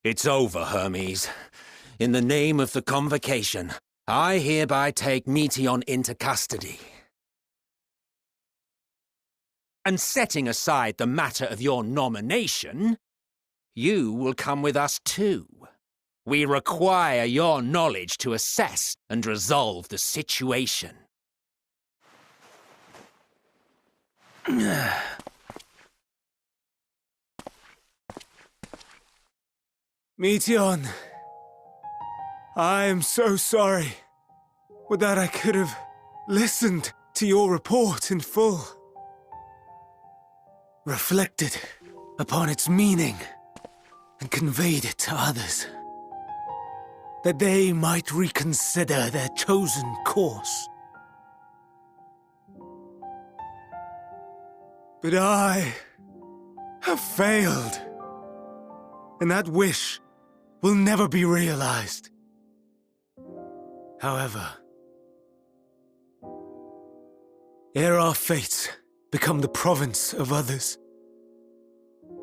It's over, Hermes. In the name of the Convocation, I hereby take Meteion into custody. And setting aside the matter of your nomination, you will come with us too. We require your knowledge to assess and resolve the situation. Meteion, I am so sorry. Would that I could have listened to your report in full. Reflected upon its meaning and conveyed it to others, that they might reconsider their chosen course. But I have failed, and that wish will never be realized. However, ere our fates become the province of others,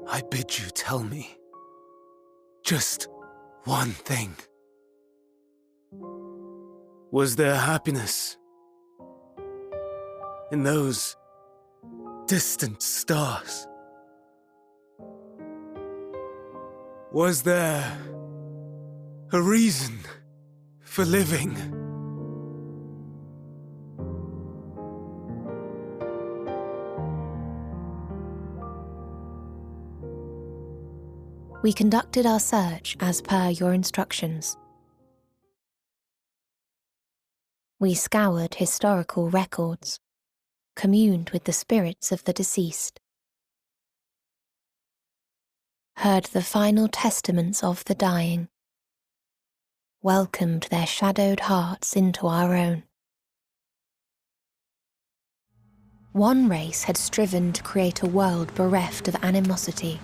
I bid you tell me just one thing. Was there happiness in those distant stars? Was there a reason for living? We conducted our search as per your instructions. We scoured historical records, communed with the spirits of the deceased, heard the final testaments of the dying, welcomed their shadowed hearts into our own. One race had striven to create a world bereft of animosity.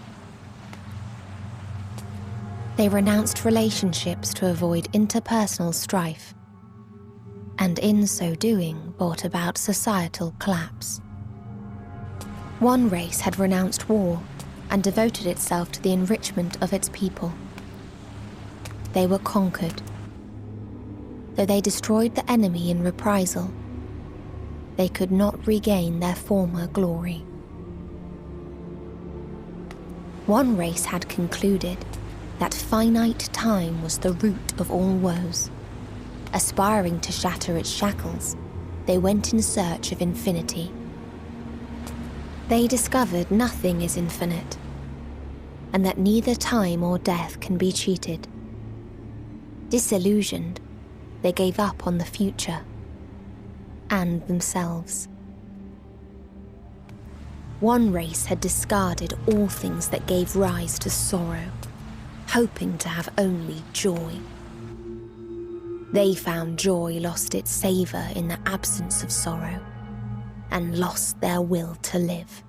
They renounced relationships to avoid interpersonal strife, and in so doing brought about societal collapse. One race had renounced war and devoted itself to the enrichment of its people. They were conquered. Though they destroyed the enemy in reprisal, they could not regain their former glory. One race had concluded that finite time was the root of all woes. Aspiring to shatter its shackles, they went in search of infinity. They discovered nothing is infinite, and that neither time or death can be cheated. Disillusioned, they gave up on the future and themselves. One race had discarded all things that gave rise to sorrow, hoping to have only joy. They found joy lost its savour in the absence of sorrow, and lost their will to live.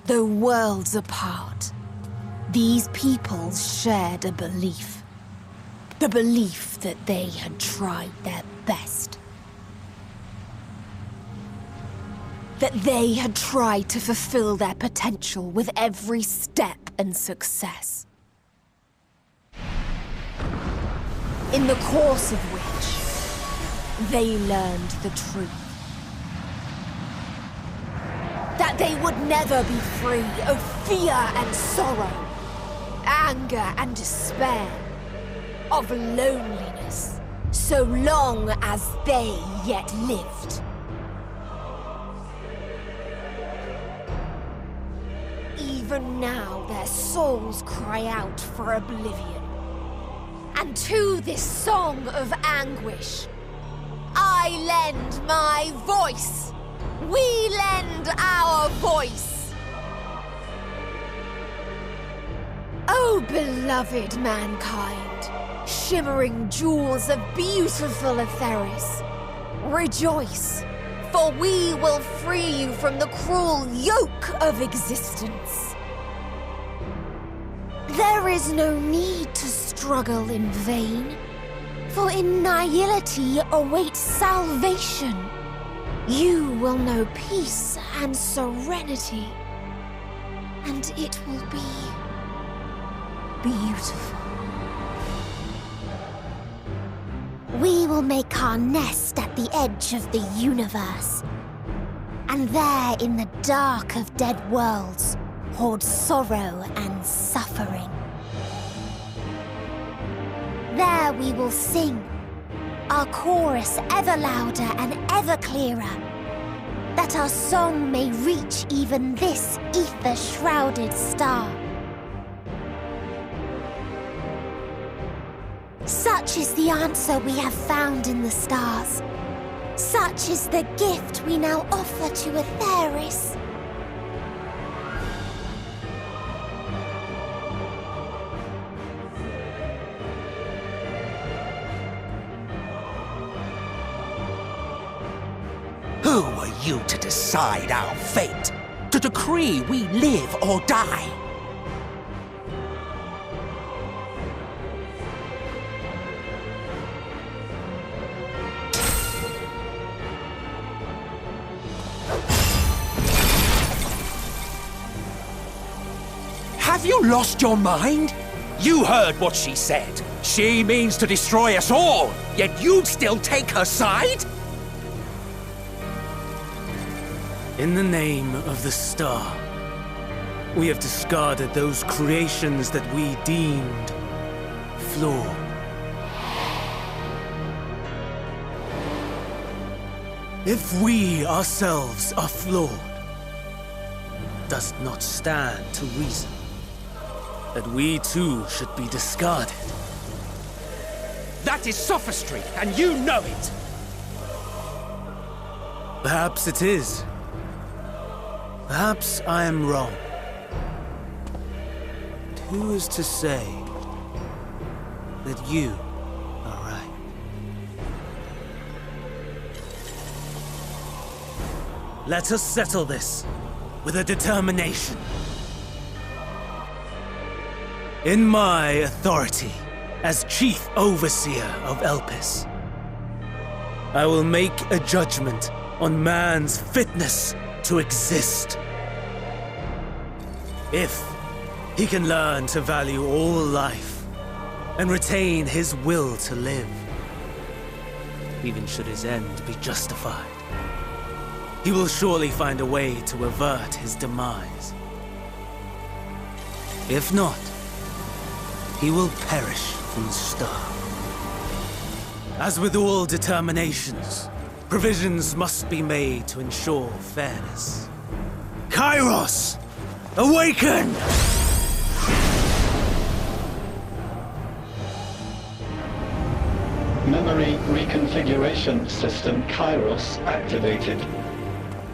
Though worlds apart, these peoples shared a belief. The belief that they had tried their best. That they had tried to fulfill their potential with every step and success. In the course of which, they learned the truth. That they would never be free of fear and sorrow, anger and despair, of loneliness, so long as they yet lived. Even now their souls cry out for oblivion. And to this song of anguish, I lend my voice. We lend our voice. Oh, beloved mankind, shimmering jewels of beautiful Etheris, rejoice, for we will free you from the cruel yoke of existence. There is no need to struggle in vain, for in nihility awaits salvation. You will know peace and serenity, and it will be beautiful. We will make our nest at the edge of the universe. And there, in the dark of dead worlds, hoard sorrow and suffering. There we will sing, our chorus ever louder and ever clearer, that our song may reach even this ether-shrouded star. Such is the answer we have found in the stars. Such is the gift we now offer to Aetheris. Who are you to decide our fate? To decree we live or die? Have you lost your mind? You heard what she said. She means to destroy us all, yet you'd still take her side? In the name of the star, we have discarded those creations that we deemed flawed. If we ourselves are flawed, does not stand to reason that we too should be discarded. That is sophistry, and you know it! Perhaps it is. Perhaps I am wrong. But who is to say that you are right? Let us settle this with a determination. In my authority as Chief Overseer of Elpis, I will make a judgment on man's fitness to exist. If he can learn to value all life and retain his will to live, even should his end be justified, he will surely find a way to avert his demise. If not, he will perish from the start. As with all determinations, provisions must be made to ensure fairness. Kairos! Awaken! Memory reconfiguration system Kairos activated.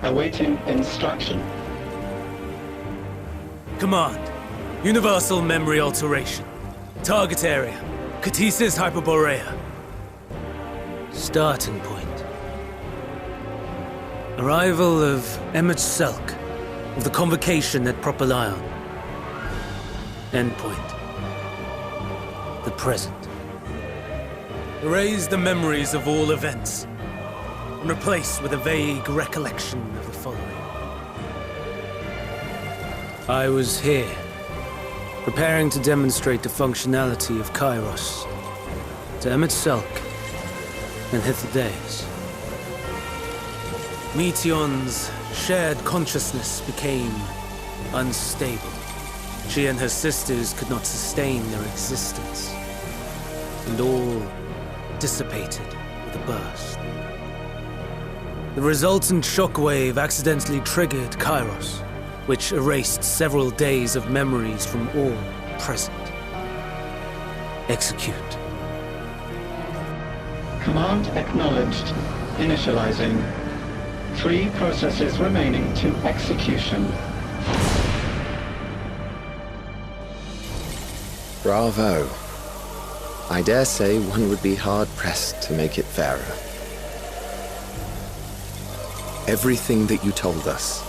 Awaiting instruction. Command. Universal memory alteration. Target area. Katisis Hyperborea. Starting point. Arrival of Emmet Selk of the Convocation at Propylion. Endpoint. The present. Erase the memories of all events and replace with a vague recollection of the following. I was here, preparing to demonstrate the functionality of Kairos to Emmet Selk and Hitherdays. Meteon's shared consciousness became unstable. She and her sisters could not sustain their existence, and all dissipated with a burst. The resultant shockwave accidentally triggered Kairos, which erased several days of memories from all present. Execute. Command acknowledged. Initializing. 3 processes remaining to execution. Bravo. I dare say one would be hard-pressed to make it fairer. Everything that you told us,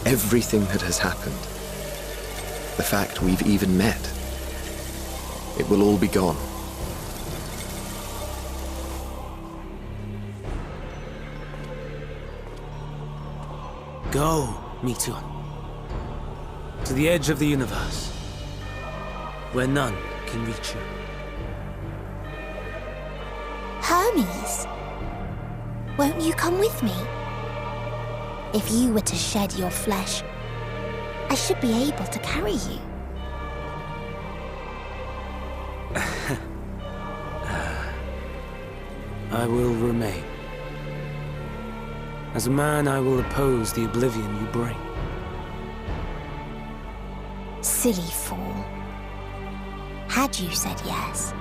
everything that has happened, the fact we've even met, it will all be gone. Go, Meteon. To the edge of the universe. where none can reach you. Hermes, won't you come with me? If you were to shed your flesh, I should be able to carry you. I will remain. As a man, I will oppose the oblivion you bring. Silly fool. Had you said yes,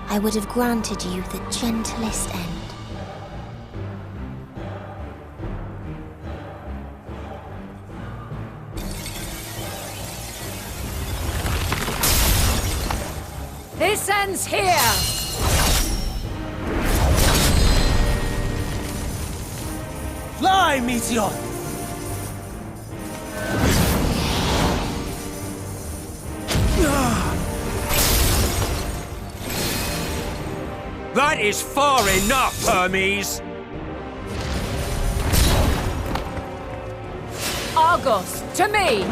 I would have granted you the gentlest end. This ends here! Fly, Meteor! That is far enough, Hermes! Argos, to me!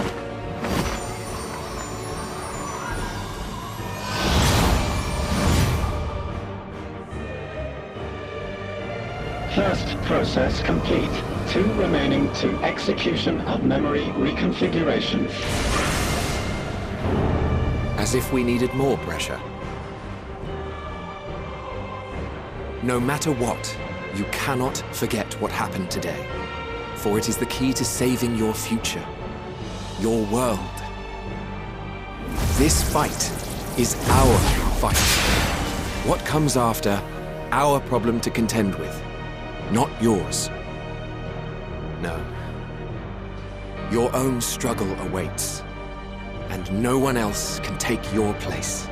First process complete. 2 remaining to execution of memory reconfiguration. As if we needed more pressure. No matter what, you cannot forget what happened today. For it is the key to saving your future. Your world. This fight is our fight. What comes after, our problem to contend with. Not yours. No. Your own struggle awaits. And no one else can take your place.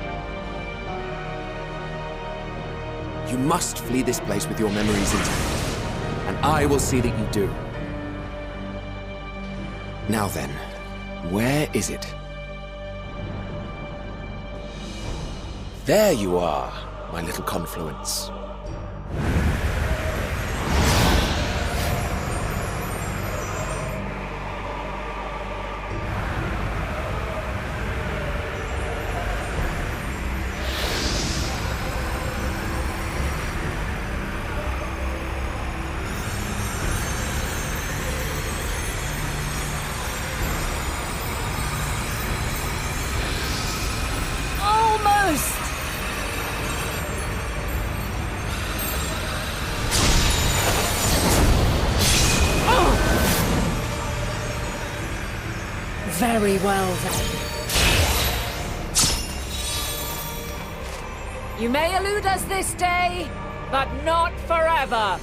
You must flee this place with your memories intact. And I will see that you do. Now then, where is it? There you are, my little confluence. Very well, then. You may elude us this day, but not forever.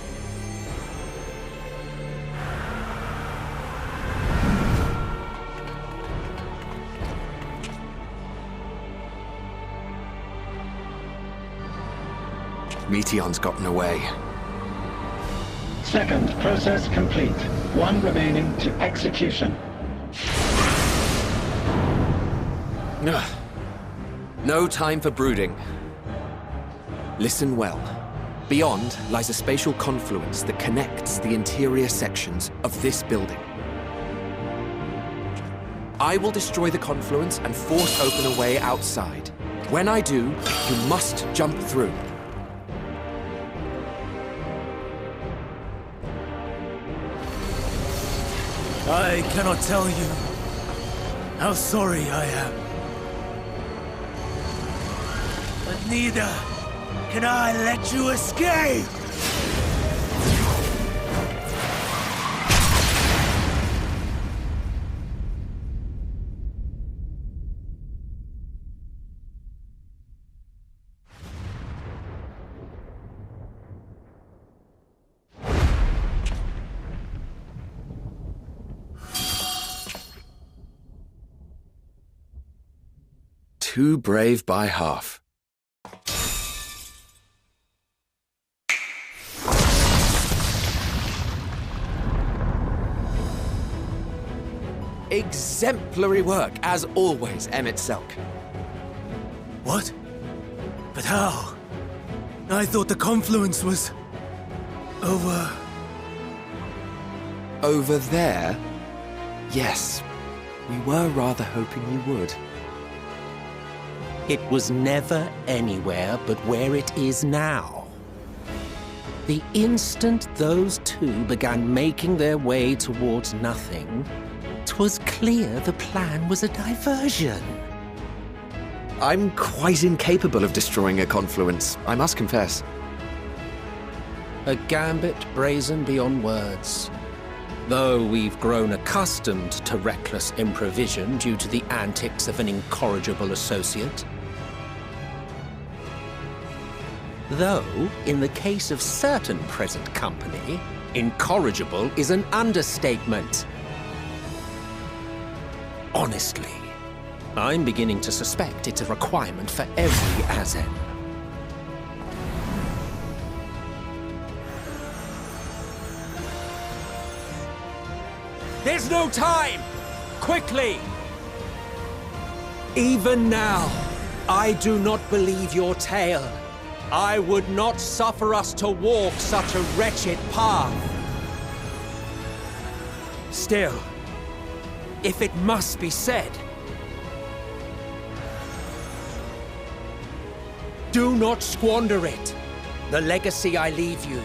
Meteon's gotten away. Second process complete. 1 remaining to execution. Ugh. No time for brooding. Listen well. Beyond lies a spatial confluence that connects the interior sections of this building. I will destroy the confluence and force open a way outside. When I do, you must jump through. I cannot tell you how sorry I am. But neither can I let you escape! Too brave by half. Exemplary work, as always, Emmett Selk. What? But how? I thought the confluence was... over... Over there? Yes. We were rather hoping you would. It was never anywhere but where it is now. The instant those two began making their way towards nothing, 'twas clear the plan was a diversion. I'm quite incapable of destroying a confluence, I must confess. A gambit brazen beyond words. Though we've grown accustomed to reckless improvision due to the antics of an incorrigible associate. Though, in the case of certain present company, incorrigible is an understatement. Honestly, I'm beginning to suspect it's a requirement for every Azen. There's no time! Quickly! Even now, I do not believe your tale. I would not suffer us to walk such a wretched path. Still, if it must be said, do not squander it. The legacy I leave you.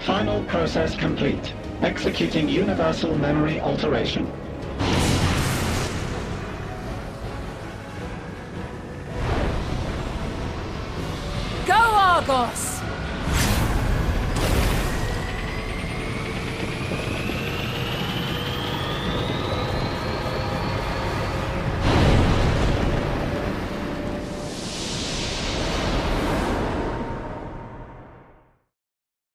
Final process complete. Executing universal memory alteration. Go, Argos!